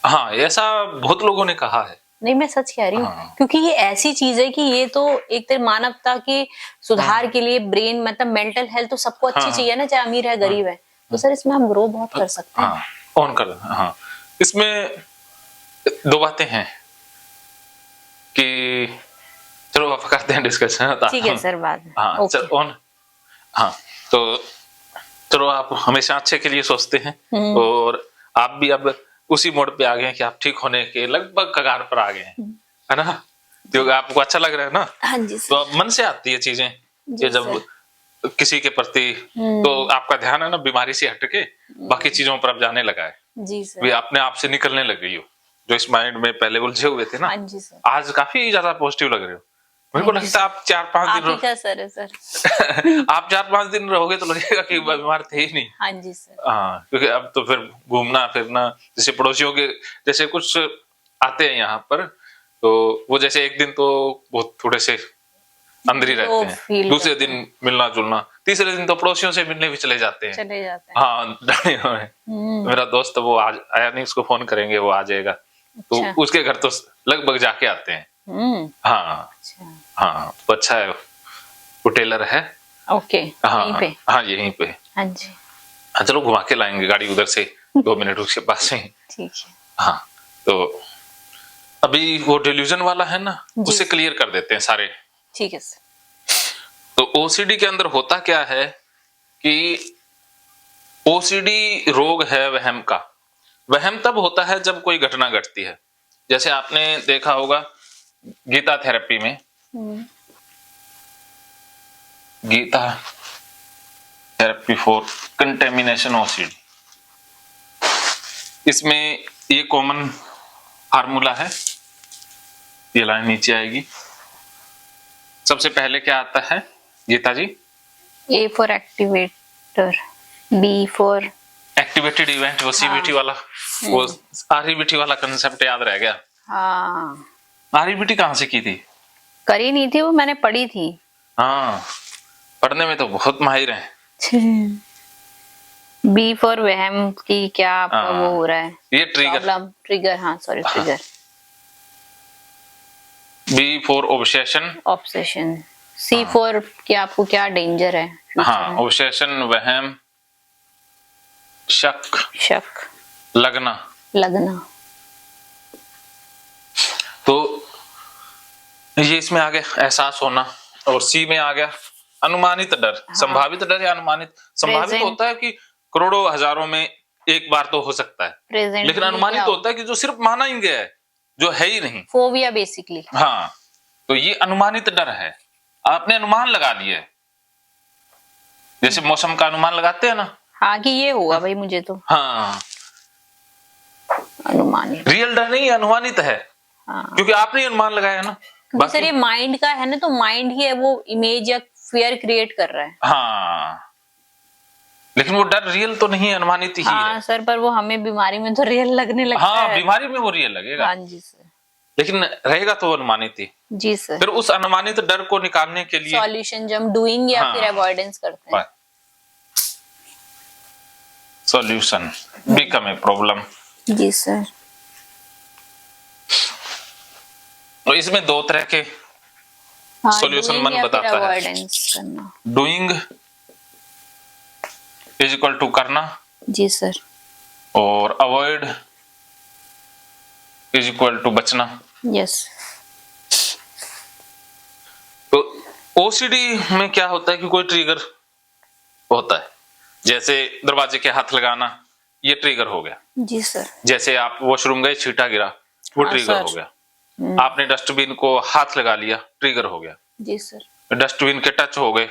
हाँ, ऐसा बहुत लोगों ने कहा है। नहीं, मैं सच कह रही हूँ। हाँ। क्योंकि ये ऐसी चीज है कि ये तो एक तरह मानवता के सुधार हाँ। के लिए ब्रेन मतलब मेंटल हेल्थ तो सबको अच्छी हाँ। चाहिए ना, चाहे अमीर है गरीब है। तो सर इसमें हम ग्रो बहुत कर सकते हैं। हाँ, ऑन कर। हाँ, इसमें दो बातें हैं कि चलो आप करते हैं डिस्कशन, ठीक है सर, बाद में। हाँ ओके। चलो ऑन। हाँ, तो चलो आप हमेशा अच्छे के लिए सोचते हैं और आप भी अब उसी मोड पे आ गए हैं कि आप ठीक होने के लगभग कगार पर आ गए हैं, है ना? क्योंकि आपको अच्छा लग रहा है ना। हाँ जी तो सर। अब मन से आती है चीजें कि जी जब सर। किसी के प्रति तो आपका ध्यान है ना बीमारी से हटके बाकी चीजों पर अब जाने लगा है। जी वे सर। अपने आप से निकलने लग गई हो, जो इस माइंड में पहले उलझे हुए थे ना। हाँ जी सर। आज काफी ज्यादा पॉजिटिव लग रहे हो। मेरे को थैंक यू लगता है सर। आप 4-5 दिन आप ही का सर है सर। आप 4-5 दिन रहोगे तो लगेगा कि बीमार थे ही नहीं। हाँ जी सर। हाँ, क्योंकि अब तो फिर घूमना फिरना, जैसे पड़ोसियों के जैसे कुछ आते हैं यहाँ पर, तो वो जैसे एक दिन तो बहुत थोड़े से अंदर ही वो रहते हैं, फील दूसरे करते दिन मिलना जुलना, तीसरे दिन तो पड़ोसियों से मिलने भी चले जाते हैं। चले जाते हैं। हाँ, डरे हुए हैं। मेरा दोस्त वो आज आया नहीं, उसको फोन करेंगे वो आ जाएगा। तो अच्छा। उसके घर तो लगभग जाके आते हैं। हाँ अच्छा। हाँ, तो अच्छा है, वो टेलर है। ओके। हाँ यहीं पे। हाँ, यहीं पे। हाँ जी। हाँ, चलो घुमा के लाएंगे गाड़ी उधर से 2 मिनट उसके पास ही। ठीक है। हाँ, तो अभी वो डिल्यूजन वाला है ना, जी। उसे क्लियर कर देते हैं सारे। ठीक है सर। तो ओसीडी के अंदर होता क्या है कि ओसीडी रोग है वहम का। वहम तब होता है जब कोई घटना घटती है। जैसे आपने देखा होगा गीता थेरेपी में, Gita therapy for contamination OCD, इसमें ये कॉमन फार्मूला है। ये लाइन नीचे आएगी। सबसे पहले क्या आता है Geeta ji? A for activator, B for activated event, वो सीबीटी वाला, वो आरईबीटी वाला कंसेप्ट याद रह गया। हाँ, आरईबीटी कहाँ से की थी? करी नहीं थी वो, मैंने पढ़ी थी। हाँ, पढ़ने में तो बहुत माहिर हैं। बी फॉर वहम की क्या आपका वो हो रहा है? ये ट्रिगर, ट्रिगर। हाँ sorry, trigger. B for obsession, obsession. C for कि आपको क्या डेंजर है। हाँ, ऑब्सेशन, वहम, शक, शक, लगना। तो ये इसमें आ गया एहसास होना, और सी में आ गया अनुमानित डर। हाँ। संभावित डर या अनुमानित, संभावित होता है कि करोड़ों हजारों में एक बार तो हो सकता है, लेकिन अनुमानित होता है कि जो सिर्फ माना ही गया है, जो है ही नहीं। Phobia basically. हाँ, तो ये अनुमानित डर है, आपने अनुमान लगा लिया है। जैसे मौसम का अनुमान लगाते हैं ना, हाँ कि ये होगा भाई मुझे तो। हाँ, अनुमानित। रियल डर नहीं, अनुमानित है। हाँ। क्योंकि आपने अनुमान लगाया ना। क्योंकि सर ये माइंड का है ना, तो माइंड ही है वो इमेज या फियर क्रिएट कर रहा है। हाँ, लेकिन वो डर रियल तो नहीं है, अनुमानित ही है। सर, पर वो हमें बीमारी में तो रियल लगने लगता है। हाँ, बीमारी में वो रियल लगेगा। हाँ जी सर। लेकिन रहेगा तो अनुमानित ही। जी सर। फिर उस अनुमानित डर को निकालने के लिए सॉल्यूशन जो हम डूइंग या फिर अवॉइडेंस करते हैं। Solution become a problem. जी सर। तो इसमें 2 तरह के सॉल्यूशन मन बताता है। डूइंग इज इक्वल टू करना। जी सर। और अवॉइड इज इक्वल टू बचना। यस। तो ओसीडी में क्या होता है कि कोई ट्रिगर होता है, जैसे दरवाजे के हाथ लगाना, ये ट्रिगर हो गया। जी सर। जैसे आप वॉशरूम गए, छींटा गिरा, वो ट्रिगर हो गया। आपने डस्टबिन को हाथ लगा लिया, ट्रिगर हो गया। जी सर। डस्टबिन के टच हो गए,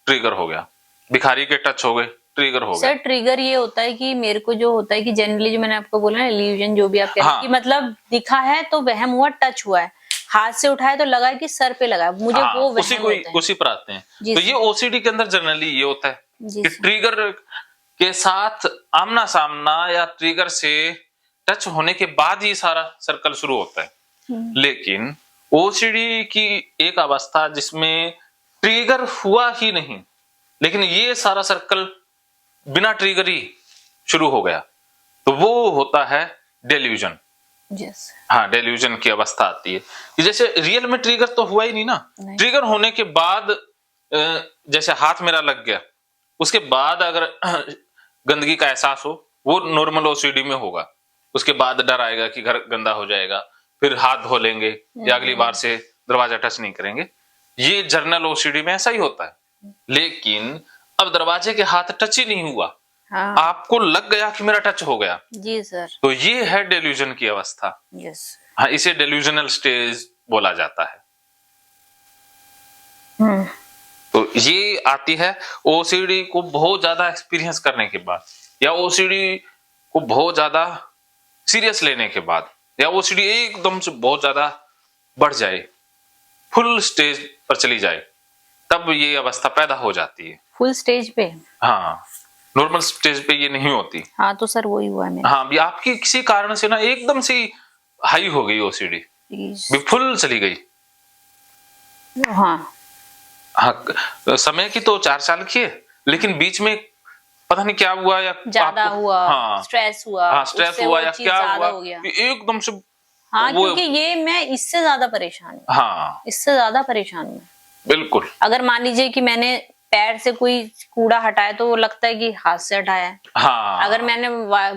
ट्रिगर हो गया। भिखारी के टच हो गए, ट्रिगर हो गया। सर ट्रिगर ये होता है कि मेरे को जो होता है कि जनरली जो मैंने आपको बोला ना, इल्यूजन जो भी आप कह रहे हैं कि मतलब दिखा है तो वहम हुआ, टच हुआ है, हाथ से उठाया तो लगा कि सर पे लगा, मुझे वो वहम उसी पर आते हैं। तो ये ओसीडी के अंदर जनरली ये होता है कि ट्रिगर के साथ आमना सामना या ट्रिगर से टच होने के बाद ही सारा सर्कल शुरू होता है। लेकिन ओसीडी की एक अवस्था जिसमें ट्रिगर हुआ ही नहीं, लेकिन ये सारा सर्कल बिना ट्रिगर ही शुरू हो गया, तो वो होता है डेल्यूजन। यस। हाँ, डेल्यूजन की अवस्था आती है कि जैसे रियल में ट्रिगर तो हुआ ही नहीं ना। ट्रिगर होने के बाद जैसे हाथ मेरा लग गया, उसके बाद अगर गंदगी का एहसास हो, वो नॉर्मल ओसीडी में होगा। उसके बाद डर आएगा कि घर गंदा हो जाएगा, फिर हाथ धो लेंगे या अगली बार से दरवाजा टच नहीं करेंगे। ये जर्नल ओसीडी में ऐसा ही होता है। लेकिन अब दरवाजे के हाथ टच ही नहीं हुआ, हाँ। आपको लग गया कि मेरा टच हो गया, जी सर। तो ये है डेल्यूजन की अवस्था। यस। हाँ, इसे डेल्यूजनल स्टेज बोला जाता है। तो ये आती है ओसीडी को बहुत ज्यादा एक्सपीरियंस करने के बाद, या ओसीडी को बहुत ज्यादा सीरियस लेने के बाद, या ओसीडी एकदम से बहुत ज्यादा बढ़ जाए, फुल स्टेज पर चली जाए, तब ये अवस्था पैदा हो जाती है। फुल स्टेज पे? हाँ, नॉर्मल स्टेज पे ये नहीं होती। हाँ, तो सर वही हुआ मेरा। हाँ, भी आपकी किसी कारण से ना एकदम से हाई हो गई ओसीडी, भी फुल चली गई। हाँ हाँ, समय की तो 4 साल की है, लेकिन बीच में पता नहीं क्या हुआ, या ज्यादा हुआ, हाँ, स्ट्रेस हुआ, हाँ, स्ट्रेस हुआ या क्या हुआ, हो गया। एकदम से। हाँ, क्योंकि ये मैं इससे ज्यादा परेशान हूँ। हाँ, इससे ज्यादा परेशान हूँ। बिल्कुल। अगर मान लीजिए कि मैंने पैर से कोई कूड़ा हटाया तो वो लगता है कि हाथ से हटाया है। हाँ, अगर मैंने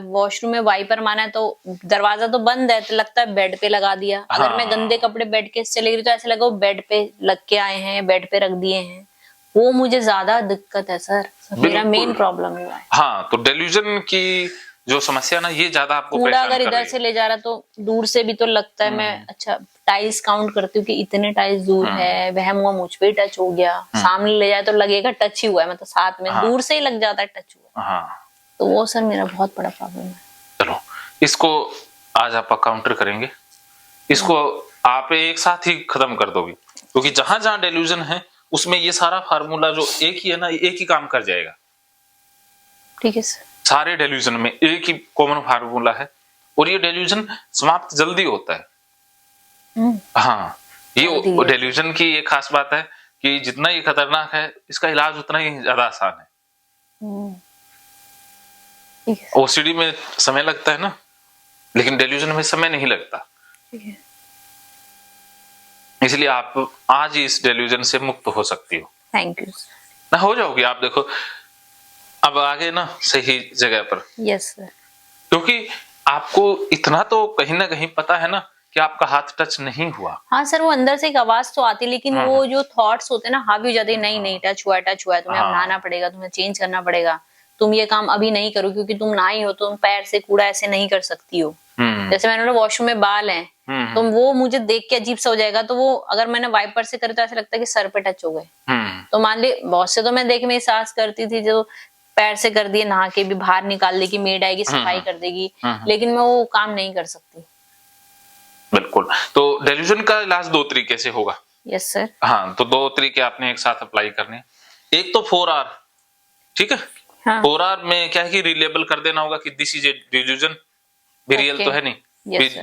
वॉशरूम में वाइपर माना है तो दरवाजा तो बंद है तो लगता है बेड पे लगा दिया। हाँ, अगर मैं गंदे कपड़े बेड के चले गई तो ऐसा लगा वो बेड पे लग के आए हैं, बेड पे रख दिए हैं। वो मुझे ज्यादा दिक्कत है सर, मेरा मेन प्रॉब्लम हुआ है। हाँ, तो डेल्यूजन की जो समस्या ना, ये ज्यादा आपको कूड़ा परेशान अगर कर इधर रही से ले जा रहा तो दूर से भी तो लगता है। मैं अच्छा टाइल्स काउंट करती हूँ कि इतने टाइल्स दूर है, वहम हुआ मुझ पे ही टच हो गया। सामने ले जाए तो लगेगा टच ही हुआ है, मतलब साथ में। दूर से ही लग जाता है टच हुआ। हाँ, तो वो सर मेरा बहुत बड़ा प्रॉब्लम है। चलो, इसको आज आप काउंटर करेंगे, इसको आप एक साथ ही खत्म कर दोगे, क्योंकि जहां जहां डेल्यूजन है उसमें ये सारा फार्मूला जो एक ही है ना, एक ही काम कर जाएगा। ठीक है सर। सारे डेल्यूजन में एक ही कॉमन फार्मूला है, और ये डेल्यूजन समाप्त जल्दी होता है। हाँ, ये डेल्यूजन की एक खास बात है कि जितना ये खतरनाक है, इसका इलाज उतना ही ज्यादा आसान है। ओसीडी में समय लगता है ना, लेकिन डेल्यूजन में समय नहीं लगता। इसलिए आप आज ही इस डेल्यूजन से मुक्त हो सकती हो। थैंक यू ना, हो जाओगी आप। देखो अब आगे ना सही जगह पर। Yes sir. क्योंकि आपको इतना तो कहीं ना कहीं पता है ना कि आपका हाथ टच नहीं हुआ। हाँ सर, वो अंदर से एक आवाज तो आती है, लेकिन वो जो थॉट्स होते हैं ना, हावी हो जाते हैं। नहीं नहीं, टच हुआ है, तुम्हें अब नहाना पड़ेगा, तुम्हें चेंज करना पड़ेगा, तुम ये काम अभी नहीं करो क्योंकि तुम नहाई हो, तुम पैर से कूड़ा ऐसे नहीं कर सकती हो। जैसे मैंने वॉशरूम में बाल हैं, तो वो मुझे देख के अजीब सा हो जाएगा। तो वो अगर मैंने वाइपर से करे तो ऐसा लगता है कि सर पे टच हो गए। तो मान ली बहुत से तो मैं देख मेरी सास करती थी, जो पैर से कर दिए, नहा के भी बाहर निकाल देगी, मेड आएगी सफाई कर देगी, लेकिन मैं वो काम नहीं कर सकती। बिल्कुल। तो डेल्यूजन का इलाज 2 तरीके से होगा। Yes sir. हाँ, तो 2 तरीके आपने एक साथ अप्लाई करने। एक तो 4R, ठीक है। हाँ। 4R में क्या है कि रिलेबल कर देना होगा कि दिस इज ए डेल्यूजन, भी रियल तो है नहीं,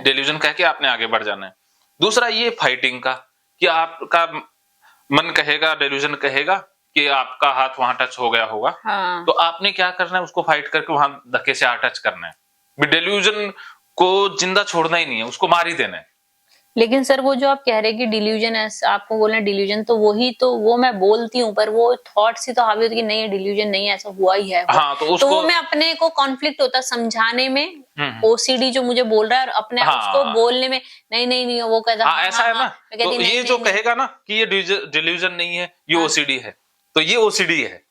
डेल्यूजन कह के आपने आगे बढ़ जाना है। दूसरा ये फाइटिंग का, कि आपका मन कहेगा, डेल्यूजन कहेगा कि आपका हाथ वहां टच हो गया होगा। हाँ। तो आपने क्या करना है, उसको फाइट करके वहां धक्के से टच करना है। डेल्यूजन को जिंदा छोड़ना ही नहीं है, उसको मार ही देना है। लेकिन सर वो जो आप कह रहे हैं कि डिल्यूजन है, आपको बोलना डिल्यूजन, तो वही तो वो मैं बोलती हूँ, पर वो थॉट्स ही तो हावी होती है कि नहीं डिल्यूजन नहीं है, ऐसा हुआ ही है। हाँ, तो वो मैं अपने को कॉन्फ्लिक्ट होता समझाने में। ओसीडी जो मुझे बोल रहा है और अपने आप उसको बोलने में नहीं नहीं नहीं, वो कहता हाँ, ऐसा है ना। तो ये जो कहेगा ना कि ये डिल्यूजन नहीं है, ये ओसीडी है, तो ये ओसीडी है,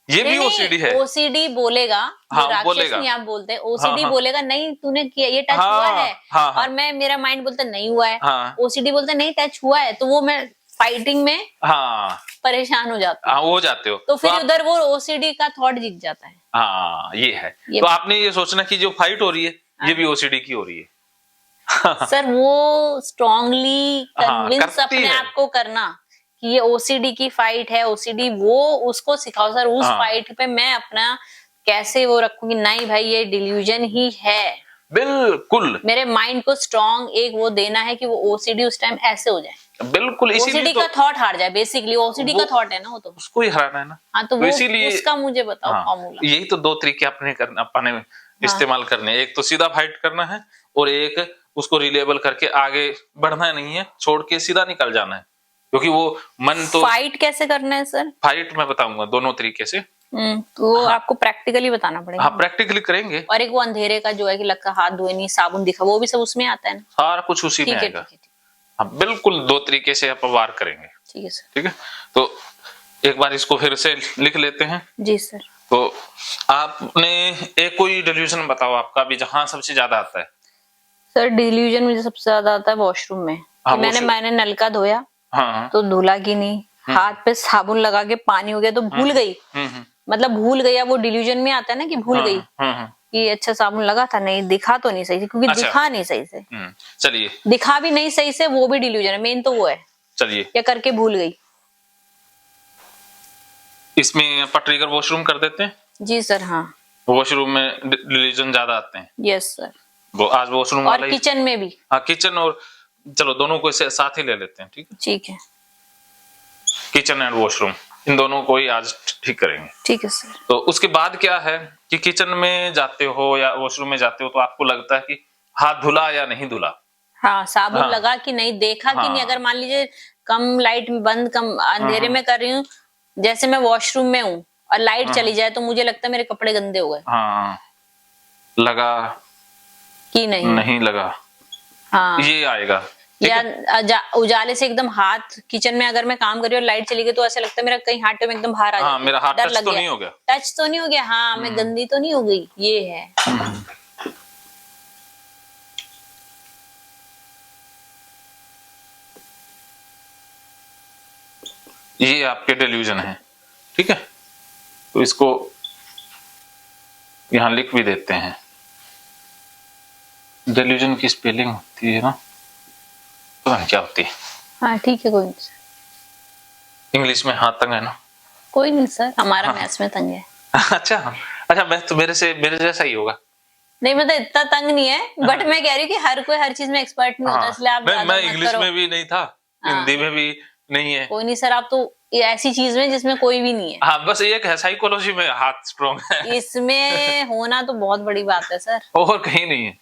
ये भी ओसीडी है। ओसीडी बोलेगा, हाँ, बोलेगा। नहीं आप बोलते हैं, ओसीडी बोलेगा नहीं तूने किया, ये टच हुआ है। और मैं, मेरा माइंड बोलता नहीं हुआ है, ओसीडी बोलता नहीं टच हुआ है। तो वो मैं फाइटिंग में परेशान हो जाता हूँ। हो जाते हो, तो फिर उधर वो ओसीडी का थॉट जीत जाता है। हाँ, ये है। तो आपने ये सोचना कि जो फाइट हो रही है ये भी ओसीडी की हो रही है। सर वो स्ट्रांगली कन्विंस अपने आप को करना कि ये ओसीडी की फाइट है, ओसीडी, वो उसको सिखाओ सर। उस फाइट पे मैं अपना कैसे वो रखूंगी, नहीं भाई ये डिल्यूजन ही है। बिल्कुल। मेरे माइंड को स्ट्रांग एक वो देना है कि वो ओसीडी उस टाइम ऐसे हो जाए। बिल्कुल, ओसीडी का थॉट हार जाए। बेसिकली ओसीडी का थॉट है ना, वो तो उसको ही हराना है ना। हाँ, तो इसीलिए उसका मुझे बताओ फॉर्मूला। यही तो 2 तरीके अपने इस्तेमाल करने। एक तो सीधा फाइट करना है, और एक उसको रिलेबल करके आगे बढ़ना नहीं है, छोड़ के सीधा निकल जाना है, क्योंकि वो मन तो। फाइट कैसे करना है सर? फाइट मैं बताऊंगा दोनों तरीके से। तो वो आपको प्रैक्टिकली बताना पड़ेगा। हाँ, प्रैक्टिकली करेंगे। और एक वो अंधेरे का जो है कि लगता हाथ धोए नहीं, साबुन दिखा, वो भी सब उसमें आता है ना? सारा कुछ उसी में आएगा। हाँ बिल्कुल, 2 तरीके से आप वार करेंगे। ठीक है सर। ठीक है, तो एक बार इसको फिर से लिख लेते हैं। जी सर। तो आपने एक कोई डिल्यूजन बताओ आपका भी जहां सबसे ज्यादा आता है। सर डिल्यूजन मुझे सबसे ज्यादा आता है वॉशरूम में। हाँ, मैंने नलका धोया, हाँ, तो धुला की नहीं, हाथ पे साबुन लगा के पानी हो गया तो भूल गई। मतलब भूल गया, वो डिल्यूजन में आता है ना कि भूल गई कि अच्छा साबुन लगा था, नहीं दिखा तो नहीं सही से, क्योंकि दिखा नहीं सही से। चलिए, दिखा भी नहीं सही से, वो भी डिल्यूजन है, मेन तो वो है। चलिए, क्या करके भूल गई। इसमें अपन ट्रिगर वॉशरूम कर देते हैं। जी सर। हाँ, वॉशरूम में डिल्यूजन ज्यादा आते हैं। Yes sir. वो आज वॉशरूम और किचन में भी। हाँ, किचन और चलो दोनों को साथ ही ले लेते हैं। ठीक है, ठीक है। किचन एंड वॉशरूम, इन दोनों को ही आज ठीक करेंगे। ठीक है सर। तो उसके बाद क्या है कि किचन में जाते हो या वॉशरूम में जाते हो तो आपको लगता है कि हाथ धुला या नहीं धुला। हाँ, साबुन लगा कि नहीं, देखा कि नहीं। अगर मान लीजिए कम लाइट में बंद, कम अंधेरे में कर रही हूँ, जैसे मैं वॉशरूम में हूँ और लाइट चली जाए तो मुझे लगता है मेरे कपड़े गंदे हो गए। हाँ, लगा कि नहीं, नहीं लगा। हाँ, ये आएगा। या उजाले से एकदम हाथ, किचन में अगर मैं काम कर रही हूँ और लाइट चली गई तो ऐसा लगता है मेरा कहीं हाथ में एकदम बाहर आ जाए। मेरा हाथ टच तो नहीं हो गया। टच तो नहीं हो गया। हाँ, मैं गंदी तो नहीं हो गई, ये है। ये आपके डिल्यूजन है। ठीक है, तो इसको यहां लिख भी देते हैं। डिल्यूजन की स्पेलिंग होती है ना, पता नहीं क्या होती है। हाँ ठीक है, कोई नहीं सर। इंग्लिश में हाँ तंग है ना। कोई नहीं सर, हमारा मैथ्स में तंग है। अच्छा, मैं तो मेरे जैसा ही होगा। नहीं, मतलब इतना तंग नहीं है, बट मैं कह रही हूँ कि हर कोई हर चीज में एक्सपर्ट नहीं होता, इसलिए आप मैं इंग्लिश में भी नहीं था, हिंदी में भी नहीं है। कोई नहीं सर, आप तो ऐसी चीज में जिसमें कोई भी नहीं है। हाँ, बस एक है साइकोलॉजी में हाथ स्ट्रॉन्ग है। इसमें होना तो बहुत बड़ी बात है सर, और कहीं नहीं है।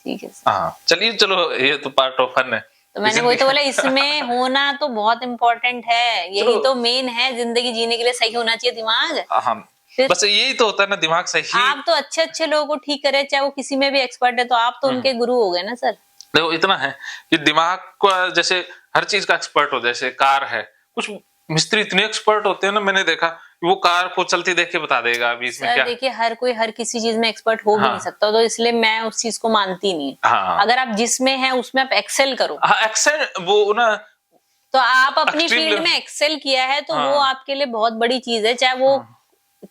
ठीक है सर। हाँ चलिए, चलो ये तो पार्ट ऑफ फन है। तो मैंने वही तो बोला, इसमें होना तो बहुत इम्पोर्टेंट है, यही तो मेन है। जिंदगी जीने के लिए सही होना चाहिए दिमाग। हाँ, बस यही तो होता है ना, दिमाग सही। आप तो अच्छे लोगों को ठीक करे, चाहे वो किसी में भी एक्सपर्ट है, तो आप तो उनके गुरु हो गए ना सर। देखो इतना है कि दिमाग का जैसे हर चीज का एक्सपर्ट हो, जैसे कार है, कुछ मिस्त्री इतने एक्सपर्ट होते हैं ना, मैंने देखा वो कार को चलती देख के बता देगा अभी इसमें क्या। देखिए, हर कोई हर किसी चीज में एक्सपर्ट हो भी नहीं सकता, तो इसलिए मैं उस चीज को मानती नहीं। अगर आप जिसमें हैं उसमें आप एक्सेल करो। एक्सेल वो ना, तो आप अपनी फील्ड में एक्सेल किया है तो वो आपके लिए बहुत बड़ी चीज है, चाहे वो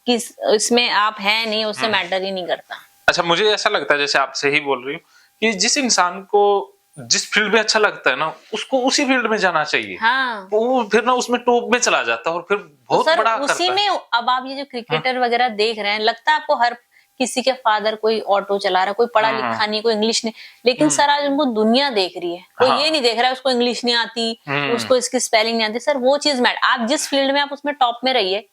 किस इसमें आप हैं नहीं, उससे मैटर ही नहीं करता। अच्छा, मुझे ऐसा लगता है, जैसे आपसे ही बोल रही हूँ, कि जिस इंसान को जिस फील्ड में अच्छा लगता है ना, उसको उसी फील्ड में जाना चाहिए। हाँ, वो फिर ना उसमें टॉप में चला जाता है और फिर बहुत तो बड़ा उसी करता में है। अब आप ये जो क्रिकेटर वगैरह देख रहे हैं, लगता है आपको हर किसी के फादर कोई ऑटो चला रहा है, कोई पढ़ा लिखा नहीं, कोई इंग्लिश नहीं, लेकिन सर आज उनको दुनिया देख रही है। कोई ये नहीं देख रहा है उसको इंग्लिश नहीं आती, उसको इसकी स्पेलिंग नहीं आती। सर वो चीज मैटर, आप जिस फील्ड में आप उसमें टॉप में रहिए,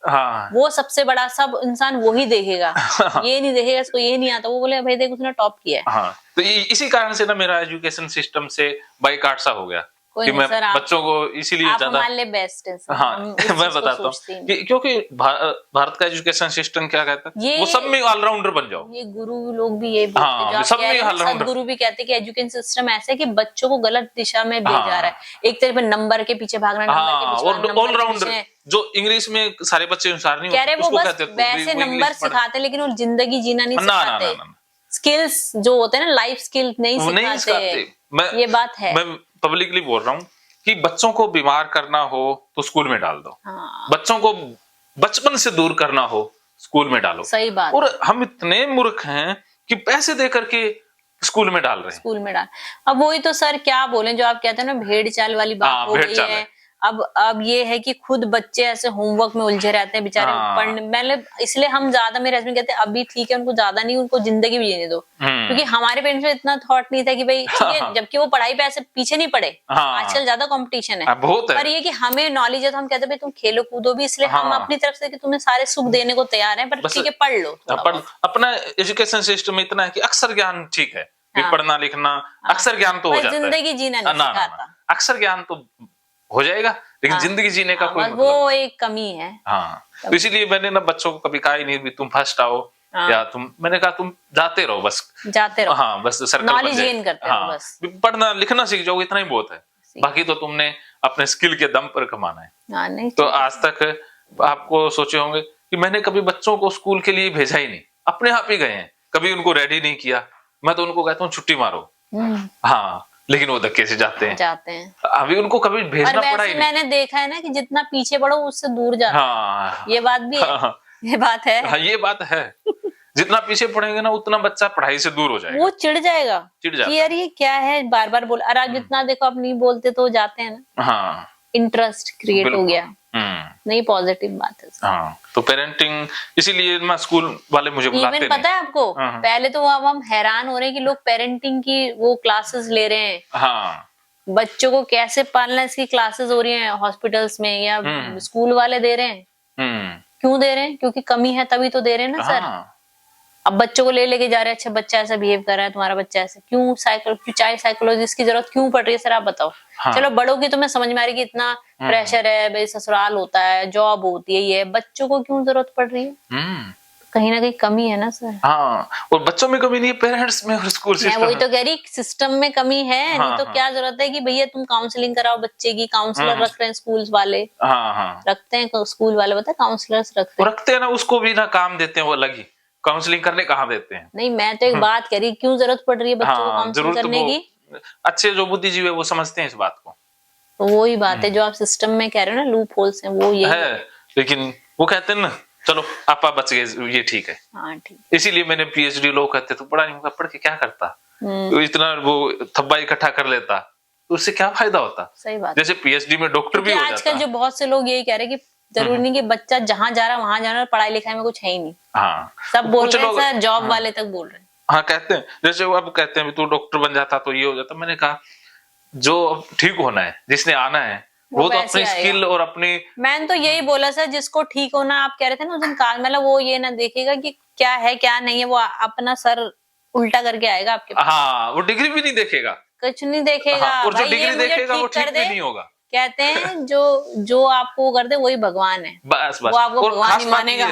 वो सबसे बड़ा, सब इंसान वही देखेगा। ये नहीं देखेगा इसको ये नहीं आता, वो बोले भाई देख उसने टॉप किया है। तो इसी कारण से ना मेरा एजुकेशन सिस्टम से बाइकाट सा हो गया कि मैं बच्चों को इसीलिए आप ज्यादा। हमारे लिए बेस्ट है सर। हाँ, मैं बताता हूँ क्योंकि भारत का एजुकेशन सिस्टम क्या कहता है, वो सब में ऑलराउंडर बन जाओ। ये गुरु लोग भी ये बोलते हैं, सब में ऑलराउंडर। सदगुरु भी कहते हैं कि एजुकेशन सिस्टम ऐसा है कि बच्चों को गलत दिशा में ले जा रहा है, एक तरह नंबर के पीछे भागना, और ऑलराउंडर जो इंग्लिश में सारे बच्चे अनुसार नहीं होते, वो बस वैसे नंबर सिखाते, लेकिन वो जिंदगी जीना नहीं सिखाते। स्किल्स जो होते हैं ना, लाइफ स्किल नहीं सिखाते। ये बात है, मैं पब्लिकली बोल रहा हूँ कि बच्चों को बीमार करना हो तो स्कूल में डाल दो। बच्चों को बचपन से दूर करना हो स्कूल में डालो। सही बात। और हम इतने मूर्ख हैं कि पैसे दे करके स्कूल में डाल रहे हैं। स्कूल में डाल, अब वही तो सर क्या बोले, जो आप कहते हैं ना भेड़ चाल वाली बात हो गई है। अब ये है कि खुद बच्चे ऐसे होमवर्क में उलझे रहते हैं बेचारे, पढ़ने मतलब, इसलिए हम ज्यादा, मेरे हस्बैंड कहते हैं अभी ठीक है, उनको ज्यादा नहीं, उनको जिंदगी भी जीने दो, क्योंकि हमारे पेरेंट्स में इतना थॉट नहीं था कि भाई ठीक है, जबकि वो पढ़ाई पे ऐसे पीछे नहीं पड़े। आजकल ज्यादा कंपटीशन है, पर ये कि हमें नॉलेज है तो हम कहते हैं भाई तुम खेलो कूदो भी, इसलिए हम अपनी तरफ से कि तुम्हें सारे सुख देने को तैयार है, पर ठीक है पढ़ लो। अपना एजुकेशन सिस्टम इतना है कि अक्सर ज्ञान ठीक है, हाँ। पढ़ना लिखना अक्सर ज्ञान तो हो पर जाता है, जिंदगी जीना नहीं सिखाता। अक्सर ज्ञान तो हो जाएगा, लेकिन हाँ। जिंदगी जीने का हाँ, कोई बस मतलब वो नहीं। एक कमी है। हाँ, तो इसीलिए मैंने ना बच्चों को कभी कहा ही नहीं भी तुम फर्स्ट आओ, हाँ। या मैंने कहा तुम जाते रहो बस, जाते रहो, हाँ बस सर्कल बन नॉलेज जाए, गेन करते रहो हाँ बस। पढ़ना लिखना सीख जाओगे इतना ही बहुत है, बाकी तो तुमने अपने स्किल के दम पर कमाना है। हाँ, नहीं तो आज तक आपको सोचे होंगे कि मैंने कभी बच्चों को स्कूल के लिए भेजा ही नहीं, अपने आप ही गए हैं, कभी उनको रेडी नहीं किया। मैं तो उनको कहता हूँ छुट्टी मारो, हाँ, लेकिन वो धक्के से जाते हैं। अभी उनको कभी भेजना पड़ा ही नहीं। मैंने देखा है ना कि जितना पीछे बढ़ो उससे दूर जाते हैं। हाँ, ये बात भी है। हाँ, ये बात है। हाँ, ये बात है। जितना पीछे पढ़ेंगे ना उतना बच्चा पढ़ाई से दूर हो जाएगा, वो चिढ़ जाएगा कि यार ये क्या है बार बार बोल, और आप जितना देखो आप नहीं बोलते तो जाते हैं ना। हाँ, इंटरेस्ट क्रिएट हो गया। नहीं, पॉजिटिव बात है। हाँ, तो पेरेंटिंग इसीलिए मैं स्कूल वाले मुझे बुलाते नहीं। पता है आपको, पहले तो अब हम हैरान हो रहे हैं कि लोग पेरेंटिंग की वो क्लासेस ले रहे हैं। हाँ, बच्चों को कैसे पालना इसकी क्लासेस हो रही हैं हॉस्पिटल्स में, या स्कूल वाले दे रहे हैं। क्यों दे रहे हैं? क्योंकि कमी है तभी तो दे रहे हैं ना सर। अब बच्चों को लेके जा रहे हैं, अच्छा बच्चा ऐसा बिहेव कर रहा है, तुम्हारा बच्चा ऐसे क्यों, चाइल्ड साइकोलॉजिस्ट की जरूरत क्यों पड़ रही है सर, आप बताओ। हाँ। चलो बड़ों की तो मैं समझ में आ रही कि इतना प्रेशर है भाई, ससुराल होता है, जॉब होती है, ये बच्चों को क्यों जरूरत पड़ रही है? कहीं ना कहीं कमी है ना सर। हाँ, और बच्चों में कमी नहीं है, पेरेंट्स में और स्कूल सिस्टम में। वही तो कह रही, सिस्टम में कमी है। हाँ, नहीं तो क्या जरूरत है कि भैया तुम काउंसलिंग कराओ बच्चे की, काउंसलर रख रहे हैं स्कूल वाले। हाँ, रखते हैं स्कूल वाले, पता है काउंसलर्स रखते हैं ना, उसको भी ना काम देते हैं वो अलग ही, काउंसलिंग करने कहाँ देते हैं। नहीं, मैं तो एक बात कह रही, क्यों जरूरत पड़ रही है बच्चों को काउंसलिंग करने की? अच्छे जो बुद्धिजीवी है वो समझते हैं इस बात को। तो वही बात है जो आप सिस्टम में कह रहे हो ना, लूप होल्स हैं, वो ये है। लेकिन वो कहते हैं ना, चलो आप बच गए, ये ठीक है। हाँ, ठीक। इसीलिए मैंने पीएचडी, लोग कहते तो पढ़ा नहीं, पढ़ के क्या करता, तो इतना वो थब्बा इकट्ठा कर लेता, तो उससे क्या फायदा होता? सही बात। जैसे पीएचडी में डॉक्टर भी हो जाता। आजकल जो बहुत से लोग यही कह रहे हैं कि जरूरी नहीं कि बच्चा जहाँ जा रहा है वहां जाना, पढ़ाई लिखाई में कुछ है ही नहीं। हाँ, सब बोल रहे हैं सर, जॉब वाले तक बोल रहे हैं। हाँ, कहते हैं, जैसे वो अब कहते हैं तू डॉक्टर बन जाता तो ये हो जाता। मैंने कहा जो अब ठीक होना है, जिसने आना है वो तो अपनी स्किल और अपनी। मैंने तो यही बोला सर, जिसको ठीक होना, आप कह रहे थे ना उस दिन कार, मतलब वो ये ना देखेगा कि क्या है क्या नहीं है, वो अपना सर उल्टा करके आएगा आपके पास। हाँ, वो डिग्री भी नहीं देखेगा, कुछ नहीं देखेगा। हाँ, और जो डिग्री देखेगा वो ठीक भी नहीं होगा। कहते हैं जो आपको कर दे वही भगवान है। बस वो आपको भगवान ही मानेगा।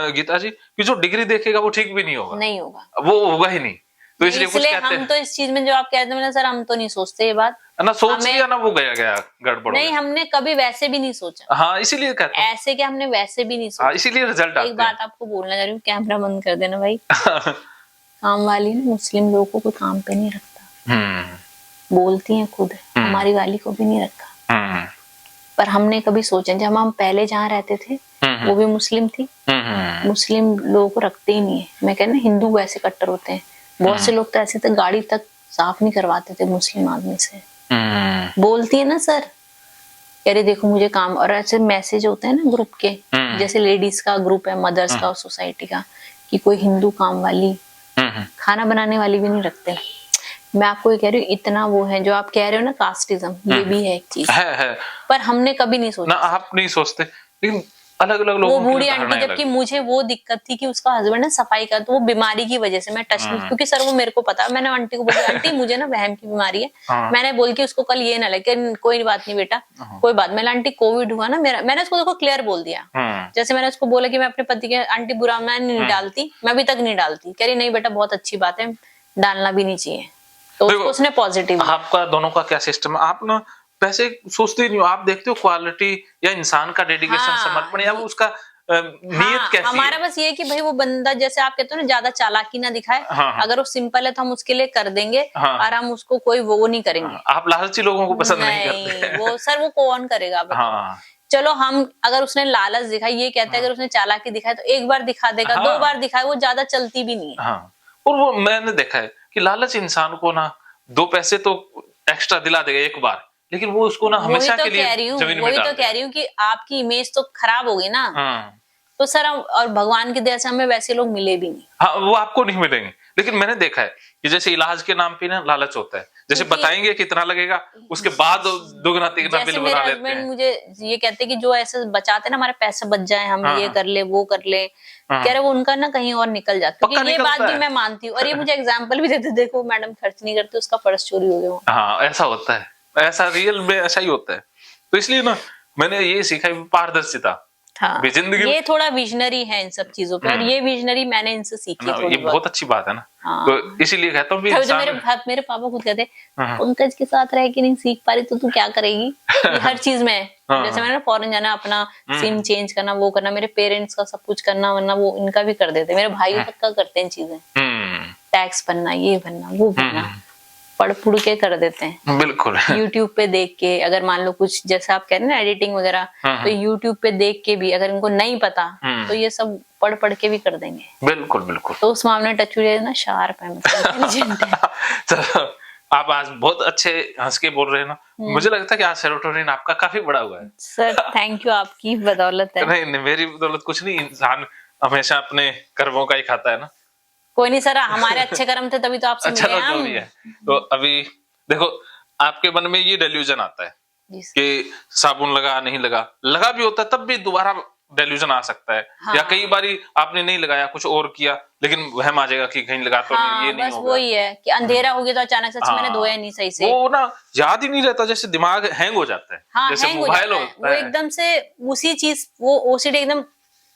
गीता जी, कि जो डिग्री देखेगा वो ठीक भी नहीं होगा, नहीं होगा, वो होगा ही नहीं। तो इसलिए हम तो इस चीज में जो आप कहते हैं सर, हम तो नहीं सोचते ये बात ना, सोच लिया ना वो गया गड़बड़। नहीं, हमने कभी वैसे भी नहीं सोचा। हाँ, इसीलिए कहते हैं ऐसे कि हमने वैसे भी नहीं सोचा। हाँ, इसीलिए रिजल्ट आते हैं। एक बात आपको बोलना चाह रही हूँ, कैमरा बंद कर देना भाई। काम वाली ना मुस्लिम लोगों को काम पे नहीं रखता, बोलती हैं खुद, हमारी वाली को भी नहीं रखा। पर हमने कभी सोचा, जब हम पहले जहाँ रहते थे वो भी मुस्लिम थी, मुस्लिम लोगों को रखते ही नहीं है। मैं कहना हिंदू वैसे कट्टर होते हैं, बहुत से लोग तो ऐसे थे गाड़ी तक साफ नहीं करवाते थे मुस्लिम आदमी से। बोलती है ना सर, कह रहे देखो मुझे काम, और ऐसे मैसेज होते हैं ना ग्रुप के, जैसे लेडीज का ग्रुप है, मदर्स का और सोसाइटी का, कि कोई हिंदू काम वाली, खाना बनाने वाली भी नहीं रखते। मैं आपको ये कह रही हूँ, इतना वो है जो आप कह रहे हो ना, कास्टिज्म, ये भी है एक चीज है। पर हमने कभी नहीं सोचा ना, आप नहीं सोचते, लेकिन अलग अलग लोगों वो बूढ़ी आंटी, जबकि मुझे वो दिक्कत थी कि उसका हस्बैंड है सफाई का, तो वो बीमारी की वजह से मैं टच नहीं, क्योंकि सर वो मेरे को पता, मैंने आंटी को बोला आंटी मुझे ना वहम की बीमारी है। मैंने बोल के उसको कल ये ना लगे, कोई बात नहीं बेटा, कोई बात। मैंने आंटी कोविड हुआ ना मेरा, मैंने उसको देखो क्लियर बोल दिया। जैसे मैंने उसको बोला कि मैं अपने पति के, आंटी बुरा मैं नहीं डालती, मैं अभी तक नहीं डालती, कह रही नहीं बेटा बहुत अच्छी बात है, डालना भी नहीं चाहिए। तो उसने पॉजिटिव। आपका दोनों का क्या सिस्टम है? आप ना पैसे सोचते नहीं हो, आप देखते हो क्वालिटी या इंसान का डेडिकेशन, समर्पण, या उसका नियत कैसी हमारा है? बस ये है कि भाई वो बंदा, जैसे आप कहते हो ना, ज्यादा चालाकी ना दिखाए। अगर वो सिंपल है तो हम उसके लिए कर देंगे, और हम उसको कोई वो नहीं करेंगे। आप लालची लोगों को पसंद नहीं करते। वो सर वो कौन करेगा? चलो हम, अगर उसने लालच दिखाई, ये कहते हैं अगर उसने चालाकी दिखाई तो एक बार दिखा देगा, 2 बार दिखाए, वो ज्यादा चलती भी नहीं है। और वो मैंने देखा है कि लालच इंसान को ना 2 पैसे तो एक्स्ट्रा दिला देगा एक बार, लेकिन वो उसको ना हमेशा के लिए जमीन में डाल देगा। वही तो कह रही हूँ कि आपकी इमेज तो खराब होगी ना। तो सर और भगवान की दया से हमें वैसे लोग मिले भी नहीं। हाँ, वो आपको नहीं मिलेंगे। लेकिन मैंने देखा है कि जैसे इलाज के नाम पे ना लालच होता है, जैसे बताएंगे कितना लगेगा, उसके बाद दुगना तिगुना बिल बना लेते हैं। मुझे ये कहते कि जो ऐसे बचाते ना हमारे पैसे बच जाए, हम ये कर ले वो कर ले, कह रहे वो उनका ना कहीं और निकल जाता है। ये बात भी मैं मानती हूँ, और ये मुझे एग्जाम्पल भी देते, देखो मैडम खर्च नहीं करती, उसका पर्स चोरी हो गया। हाँ ऐसा होता है, ऐसा रियल में ऐसा ही होता है। तो इसलिए ना मैंने ये सीखा है पारदर्शिता। हाँ, जिंदगी ये थोड़ा विजनरी है इन सब चीजों पे, और ये विजनरी मैंने इनसे सीखी ना, ये बहुत अच्छी बात है ना। हाँ। तो इसीलिए कहता हूँ मेरे पापा खुद कहते पंकज के साथ रह के नहीं सीख पा रही तो तू क्या करेगी। हर चीज में जैसे मैंने फॉरेन जाना, अपना सिम चेंज करना, वो करना, मेरे पेरेंट्स का सब कुछ करना, वरना वो इनका भी कर देते, मेरे भाई तक का करते हैं चीजें, टैक्स भरना, ये भरना, वो भरना, पढ़ पुढ़ के कर देते हैं। बिल्कुल। यूट्यूब पे देख के, अगर मान लो कुछ जैसे आप कह रहे हैं ना एडिटिंग वगैरह, तो यूट्यूब पे देख के भी अगर इनको नहीं पता तो ये सब पढ़ पढ़ के भी कर देंगे। बिल्कुल बिल्कुल। तो उस मामले में टच ना शार्प है, इंटेलिजेंट है। तो आप आज बहुत अच्छे हंस के बोल रहे हैं ना, मुझे लगता है कि आज सेरोटोनिन आपका काफी बड़ा हुआ है। सर थैंक यू, आपकी बदौलत है। नहीं मेरी बदौलत कुछ नहीं, इंसान हमेशा अपने कर्मों का ही खाता है ना। कोई नहीं सर, हमारे अच्छे कर्म थे तभी तो आपसे मिले हम। जो भी है, तो अभी देखो आपके मन में ये डेल्यूजन आता है कि साबुन लगा नहीं लगा भी होता है तब भी दोबारा डेल्यूजन आ सकता है। हाँ। या कई बारी आपने नहीं लगाया, कुछ और किया, लेकिन वहम आ जाएगा कि कहीं लगा तो नहीं, ये नहीं होगा। वही है कि अंधेरा हो गया तो अचानक से मैंने धोया नहीं सही से, वो ना याद ही नहीं रहता, जैसे दिमाग हैंग हो जाता है। हाँ, जैसे मोबाइल होता है, वो एकदम से उसी चीज, वो ओसीडी एकदम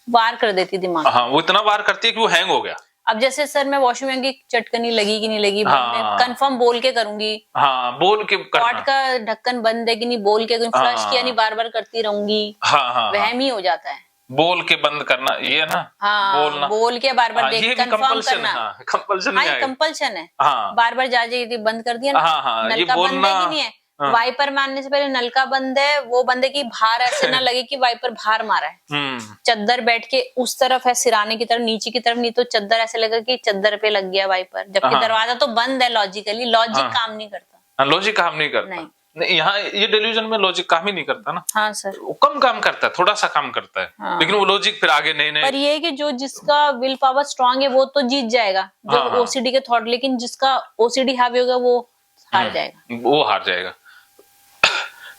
वार कर देती दिमाग। हाँ, वो इतना वार करती है कि वो हैंग हो गया। अब जैसे सर मैं वॉशरूम में चटकनी लगी कि नहीं लगी, हाँ, कंफर्म बोल के करूंगी। हाँ, बोल के करना। पॉट का ढक्कन बंद है कि नहीं बोल के, फ्लश किया नहीं बार बार करती रहूंगी। हाँ, वहम ही हो जाता है। बोल के बंद करना, ये ना, हाँ, बोलना, बोल के बार बार देख कंफर्म करना। कंपल्सन है, कंपल्सन है। बार बार जा बंद कर दिया, नलका बंद है कि नहीं है, वाइपर मारने से पहले नलका बंद है, वो बंद है कि बाहर ऐसे ना लगे कि वाइपर बाहर मारा है। चद्दर बैठ के उस तरफ है, सिराने की तरफ, नीचे की तरफ नहीं तो चद्दर ऐसे लगा कि चद्दर पे लग गया वाइपर, जबकि दरवाजा तो बंद है। लॉजिकली लॉजिक काम नहीं करता। लॉजिक काम नहीं करता। नहीं, यहाँ ये डेल्यूजन में लॉजिक काम ही नहीं करता ना। हाँ सर, वो कम काम करता है, थोड़ा सा काम करता है। हाँ। लेकिन वो लॉजिक फिर आगे नए पर ये है कि जो जिसका विल पावर स्ट्रांग है वो तो जीत जाएगा, जो ओसीडी के थॉट, लेकिन जिसका ओसीडी हावी होगा वो हार जाएगा, वो हार जाएगा।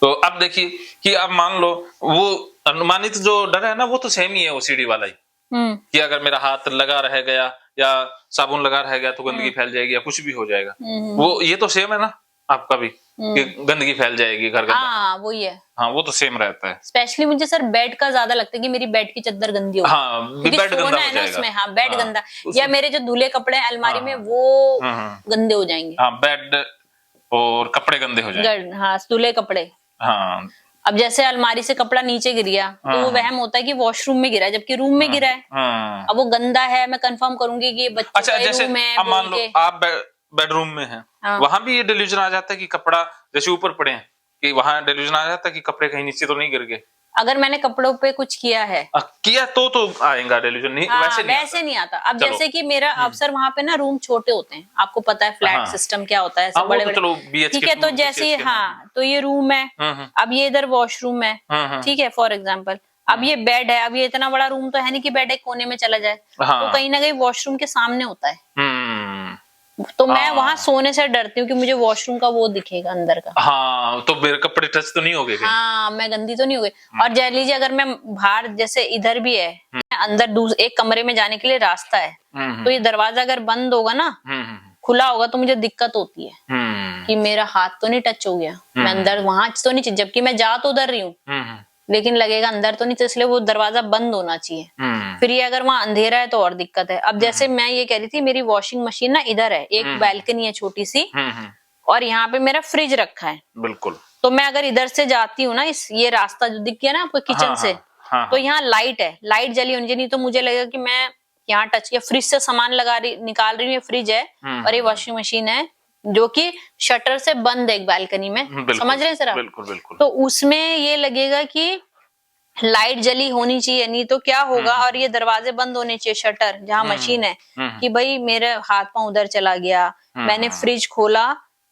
तो अब देखिए कि अब मान लो वो अनुमानित जो डर है ना, वो तो सेम ही है ओसीडी वाला ही, कि अगर मेरा हाथ लगा रह गया या साबुन लगा रह गया तो गंदगी फैल जाएगी या कुछ भी हो जाएगा। वो ये तो सेम है ना आपका भी, कि गंदगी फैल जाएगी घर गंदा। हाँ वही है। हाँ वो तो सेम रहता है। स्पेशली मुझे सर बेड का ज्यादा लगता है कि मेरी बेड की चादर गंदी हो। हाँ, बेड गंदा हो जाएगा उसमें। हाँ बेड गंदा, या मेरे जो धुले कपड़े हैं अलमारी में वो गंदे हो जाएंगे। हाँ बेड और कपड़े गंदे हो जाएंगे। हाँ धुले कपड़े। हाँ अब जैसे अलमारी से कपड़ा नीचे गिर गया तो वो वहम होता है कि वॉशरूम में गिरा है, जबकि रूम में गिरा है। अब वो गंदा है, मैं कंफर्म करूंगी कि बच्चे का रूम है। अब मान लो आप बेडरूम में हैं, वहां भी ये डेल्यूजन आ जाता है कि कपड़ा जैसे ऊपर पड़े हैं, कि वहां डेल्यूजन आ जाता है कि कपड़े कहीं नीचे तो नहीं गिर गए। अगर मैंने कपड़ों पे कुछ किया है तो आएगा डेल्यूजन, नहीं वैसे नहीं आता। अब जैसे कि मेरा अवसर वहां पे ना रूम छोटे होते हैं, आपको पता है फ्लैट सिस्टम क्या होता है, बड़े बड़े, ठीक है। तो जैसे हाँ, तो ये रूम है, अब ये इधर वॉशरूम है, ठीक है फॉर एग्जाम्पल। अब ये बेड है, अब ये इतना बड़ा रूम तो है नहीं कि बेड एक कोने में चला जाए, तो कहीं ना कहीं वॉशरूम के सामने होता है। तो मैं वहां सोने से डरती हूँ कि मुझे वॉशरूम का वो दिखेगा अंदर का। हाँ, तो मेरे कपड़े टच तो नहीं हो गए। हाँ, मैं गंदी तो नहीं हो गई। और जान लीजिए अगर मैं बाहर, जैसे इधर भी है, अंदर एक कमरे में जाने के लिए रास्ता है, तो ये दरवाजा अगर बंद होगा ना, खुला होगा, तो मुझे दिक्कत होती है कि मेरा हाथ तो नहीं टच हो गया, मैं अंदर वहां तो नहीं, जबकि मैं जा तो उधर रही हूँ लेकिन लगेगा अंदर तो नहीं, तो इसलिए वो दरवाजा बंद होना चाहिए। फिर ये अगर वहां अंधेरा है तो और दिक्कत है। अब जैसे मैं ये कह रही थी, मेरी वॉशिंग मशीन ना इधर है, एक बैल्कनी है छोटी सी, और यहाँ पे मेरा फ्रिज रखा है। बिल्कुल। तो मैं अगर इधर से जाती हूँ ना, ये रास्ता जो दिख गया ना आपको किचन से, तो यहाँ लाइट है, लाइट जली होनी चाहिए, नहीं तो मुझे लगेगा कि मैं यहाँ टच किया। फ्रिज से सामान निकाल रही हूँ, ये फ्रिज है और ये वॉशिंग मशीन है जो कि शटर से बंद है एक बालकनी में, समझ रहे हैं सर आप? बिल्कुल बिल्कुल। तो उसमें ये लगेगा कि लाइट जली होनी चाहिए, नहीं तो क्या होगा, और ये दरवाजे बंद होने चाहिए, शटर जहाँ मशीन है, कि भाई मेरे हाथ पांव उधर चला गया, मैंने फ्रिज खोला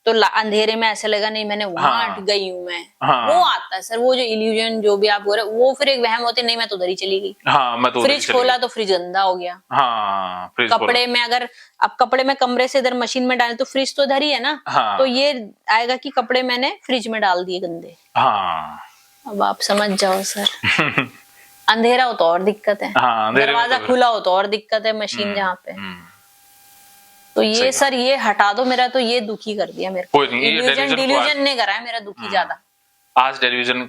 तो अंधेरे में ऐसा लगा नहीं मैंने वहां हाँ। गई हूँ मैं। हाँ। वो आता है सर, वो जो इल्यूजन जो भी आप बोल रहे हो, वो फिर एक वहम होते नहीं मैं तो उधर ही चली गई। हाँ, मैं तो उधर ही फ्रिज चली खोला गई। तो फ्रिज गंदा हो गया। हाँ, फ्रिज कपड़े खोला। में अगर अब कपड़े में कमरे से इधर मशीन में डाले तो फ्रिज तो इधर ही है ना। हाँ। तो ये आएगा कि कपड़े मैंने फ्रिज में डाल दिए गंदे। हाँ। अब आप समझ जाओ सर। अंधेरा हो तो और दिक्कत है, हाँ, अंधेरे में दरवाजा तो- खुला हो तो और दिक्कत है, मशीन जहाँ पे। तो ये सही सर ये हटा दो, मेरा तो ये दुखी कर दिया मेरे को। कोई नहीं, ये इल्यूजन टेलीविजन को डिल्यूजन ने करा है मेरा दुखी ज्यादा। आज टेलीविजन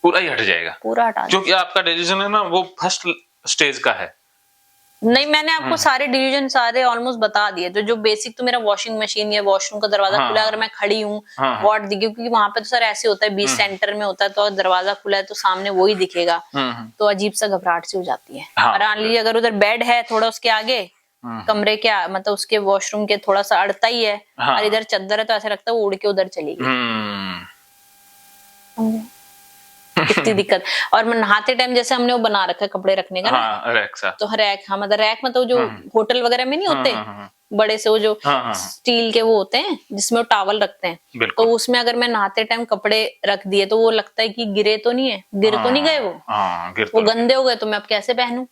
पूरा ही हट जाएगा, पूरा हटा दो। क्योंकि आपका टेलीविजन है ना वो फर्स्ट स्टेज का है। नहीं मैंने आपको सारे डिवीजन सारे ऑलमोस्ट बता दिए। तो जो बेसिक तो मेरा वॉशिंग मशीन या वॉशरूम का दरवाजा हाँ। खुला है, अगर मैं खड़ी हूँ हाँ। वार्ड दिखे, क्योंकि वहां पे तो सर ऐसे होता है बीच सेंटर में होता है, तो दरवाजा खुला है तो सामने वो ही दिखेगा। तो अजीब सा घबराहट सी हो जाती है। हाँ। और मान लीजिए अगर उधर बेड है थोड़ा उसके आगे, कमरे के मतलब उसके वॉशरूम के थोड़ा सा अड़ता ही है, हाँ। और इधर चद्दर है तो ऐसा लगता है वो उड़ के उधर चली गई। कितनी दिक्कत। और मैं नहाते टाइम जैसे हमने वो बना रखा है कपड़े रखने का ना, हाँ, रैक सा। तो रैक, हाँ मतलब रैक मतलब जो होटल वगैरह में नहीं होते बड़े से वो जो स्टील के वो होते हैं जिसमें वो टॉवल रखते हैं, तो उसमें अगर मैं नहाते टाइम कपड़े रख दिए तो वो लगता है कि गिरे तो नहीं है, गिर तो नहीं गए वो गंदे हो गए तो मैं अब कैसे पहनूं।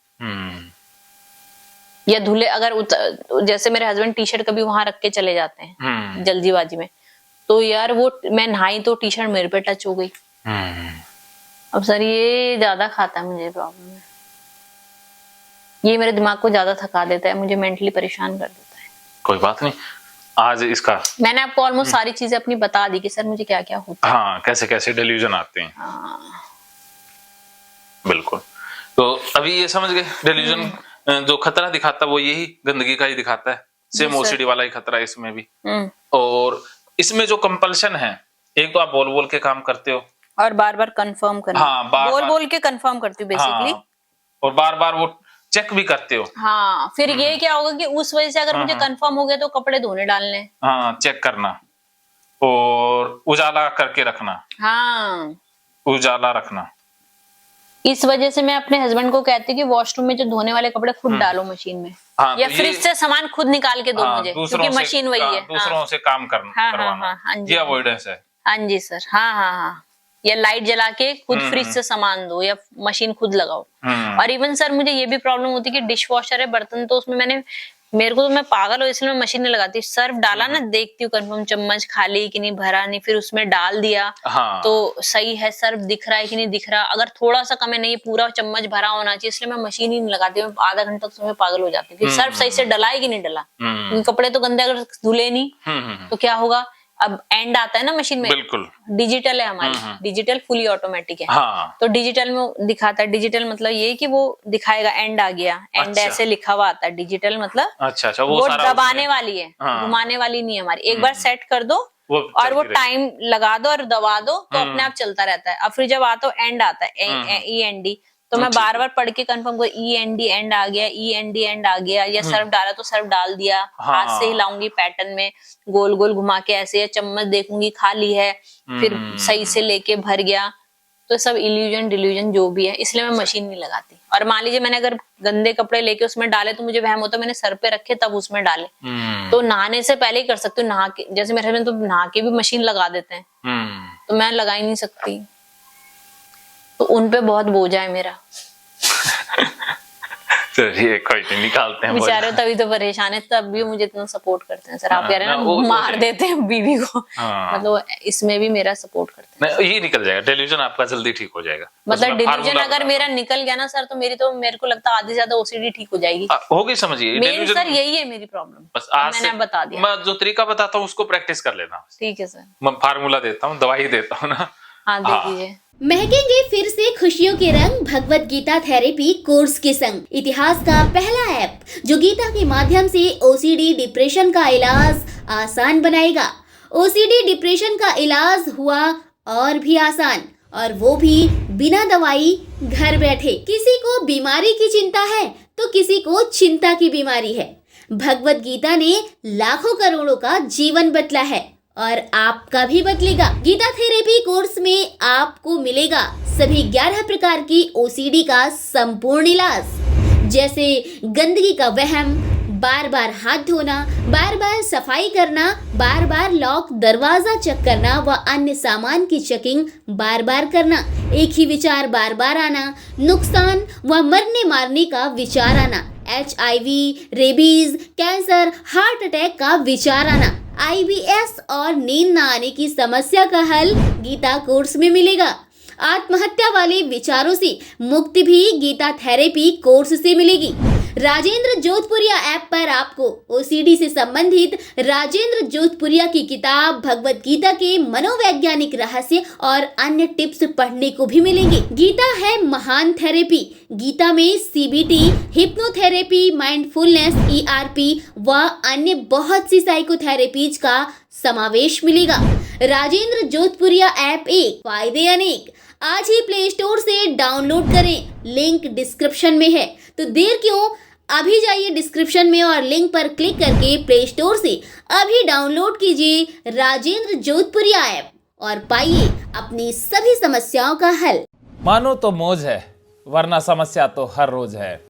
या धुले अगर जैसे मेरे हस्बैंड टी शर्ट कभी वहां रख के चले जाते हैं जल्दीबाजी में, तो यार वो मैं नहाई तो टी शर्ट मेरे पे टच हो गई। अब सर ये ज्यादा खाता है, मुझे प्रॉब्लम है, ये मेरे दिमाग को ज्यादा थका देता है, मुझे मेंटली परेशान कर देता है। कोई बात नहीं, आज इसका मैंने आपको ऑलमोस्ट सारी चीजें अपनी बता दी कि सर मुझे क्या क्या होता है। हाँ, कैसे कैसे डेल्यूजन आते हैं। हाँ। बिल्कुल। तो अभी ये समझ गए डेल्यूजन जो खतरा दिखाता है वो यही गंदगी का ही दिखाता है, सेम ओसीडी वाला ही खतरा है इसमें भी। और इसमें जो कंपल्शन है, एक तो आप बोल बोल के काम करते हो और बार बार कंफर्म करना। हाँ, बोल के कंफर्म करती हूँ बेसिकली। हाँ, और बार बार वो चेक भी करते हो। हाँ, फिर ये क्या होगा कि उस वजह से अगर मुझे कंफर्म हो गया तो कपड़े धोने डालने। हाँ, चेक करना और उजाला करके रखना। हाँ, उजाला रखना। इस वजह से मैं अपने हस्बैंड को कहती हूँ कि वॉशरूम में जो धोने वाले कपड़े खुद डालो मशीन में। हाँ, या फ्रिज से सामान खुद निकाल के दो मुझे, क्योंकि मशीन वही है। दूसरों से काम करवाना, ये अवॉइडेंस है। हाँ जी सर, हाँ। या लाइट जला के खुद फ्रिज से सामान दो या मशीन खुद लगाओ। और इवन सर मुझे ये भी प्रॉब्लम होती है कि डिश वॉशर है, बर्तन तो उसमें मेरे को तो मैं पागल हो इसलिए मैं मशीन नहीं लगाती। सर्फ डाला ना, देखती हूँ कंफर्म चम्मच खाली कि नहीं, भरा नहीं, फिर उसमें डाल दिया तो सही है, सर्फ दिख रहा है कि नहीं दिख रहा, अगर थोड़ा सा कम है नहीं पूरा चम्मच भरा होना चाहिए, इसलिए मैं मशीन ही नहीं लगाती। मैं आधा घंटा तो मैं पागल हो जाती हूँ सर्फ सही से डला है कि नहीं डला। कपड़े तो गंदे अगर धुले नहीं तो क्या होगा। अब एंड आता है ना मशीन में, बिल्कुल डिजिटल है हमारी, डिजिटल फुली ऑटोमेटिक है। हाँ। तो डिजिटल में दिखाता है, डिजिटल मतलब ये कि वो दिखाएगा एंड आ गया, एंड ऐसे लिखा हुआ आता है डिजिटल मतलब। अच्छा, वो दबाने वाली है, घुमाने वाली नहीं है हमारी। एक बार सेट कर दो और वो टाइम लगा दो और दबा दो तो अपने आप चलता रहता है। अब फिर जब आता है एंड आता है END, तो मैं बार बार पढ़ के कंफर्म कर END एंड आ गया, END एंड आ गया, या सर्फ डाला तो सर्फ डाल दिया। हाथ से हिलाऊंगी पैटर्न में गोल गोल घुमा के ऐसे, या चम्मच देखूंगी खाली है, फिर सही से लेके भर गया। तो सब इल्यूजन डिल्यूजन जो भी है, इसलिए मैं मशीन नहीं लगाती। और मान लीजिए मैंने अगर गंदे कपड़े लेके उसमें डाले तो मुझे वहम होता है मैंने सर पे रखे तब उसमें डाले। तो नहाने से पहले ही कर सकती हूँ, नहा के, जैसे मेरे हस्बैंड तो नहा के भी मशीन लगा देते हैं, तो मैं लगा ही नहीं सकती। तो उन पे बहुत बोझा है मेरा। चलिए कोई नहीं, निकालते हैं बेचारे, तभी तो परेशान है, तब भी मुझे इतना सपोर्ट करते हैं सर। आप कह रहे हैं ना मार देते हैं बीवी को, मतलब इसमें भी मेरा सपोर्ट करते हैं। ये निकल जाएगा, डेल्यूजन आपका जल्दी ठीक हो जाएगा। मतलब डेल्यूजन अगर मेरा निकल गया ना सर, तो मेरे को लगता है आधी से ज्यादा OCD ठीक हो जाएगी। होगी, समझिए सर यही है मेरी प्रॉब्लम। बस आज मैंने बता दिया। मैं जो तरीका बताता हूँ उसको प्रैक्टिस कर लेना। ठीक है सर। मैं फार्मूला देता हूँ, दवाई देता हूँ ना। हाँ दे दीजिए। महकेंगे फिर से खुशियों के रंग भगवत गीता थेरेपी कोर्स के संग। इतिहास का पहला ऐप जो गीता के माध्यम से OCD डिप्रेशन का इलाज आसान बनाएगा। OCD डिप्रेशन का इलाज हुआ और भी आसान, और वो भी बिना दवाई, घर बैठे। किसी को बीमारी की चिंता है तो किसी को चिंता की बीमारी है। भगवत गीता ने लाखों करोड़ों का जीवन बदला है और आपका भी बदलेगा। गीता थेरेपी कोर्स में आपको मिलेगा सभी 11 प्रकार की OCD का संपूर्ण इलाज, जैसे गंदगी का वहम, बार बार हाथ धोना, बार बार सफाई करना, बार बार लॉक दरवाजा चेक करना व अन्य सामान की चेकिंग बार बार करना, एक ही विचार बार बार आना, नुकसान व मरने मारने का विचार आना, HIV, rabies, cancer, heart attack का विचार आना, IBS और नींद न आने की समस्या का हल गीता कोर्स में मिलेगा। आत्महत्या वाले विचारों से मुक्ति भी गीता थेरेपी कोर्स से मिलेगी। राजेंद्र जोधपुरिया ऐप पर आपको OCD से संबंधित राजेंद्र जोधपुरिया की किताब भगवत गीता के मनोवैज्ञानिक रहस्य और अन्य टिप्स पढ़ने को भी मिलेंगे। गीता है महान थेरेपी। गीता में CBT, हिप्नोथेरेपी, माइंडफुलनेस, ERP व अन्य बहुत सी साइकोथेरेपीज का समावेश मिलेगा। राजेंद्र जोधपुरिया ऐप एक, फायदे अनेक। आज ही प्ले स्टोर से डाउनलोड करें, लिंक डिस्क्रिप्शन में है। तो देर क्यों, अभी जाइए डिस्क्रिप्शन में और लिंक पर क्लिक करके प्ले स्टोर से अभी डाउनलोड कीजिए राजेंद्र जोधपुरिया ऐप और पाइए अपनी सभी समस्याओं का हल। मानो तो मौज है, वरना समस्या तो हर रोज है।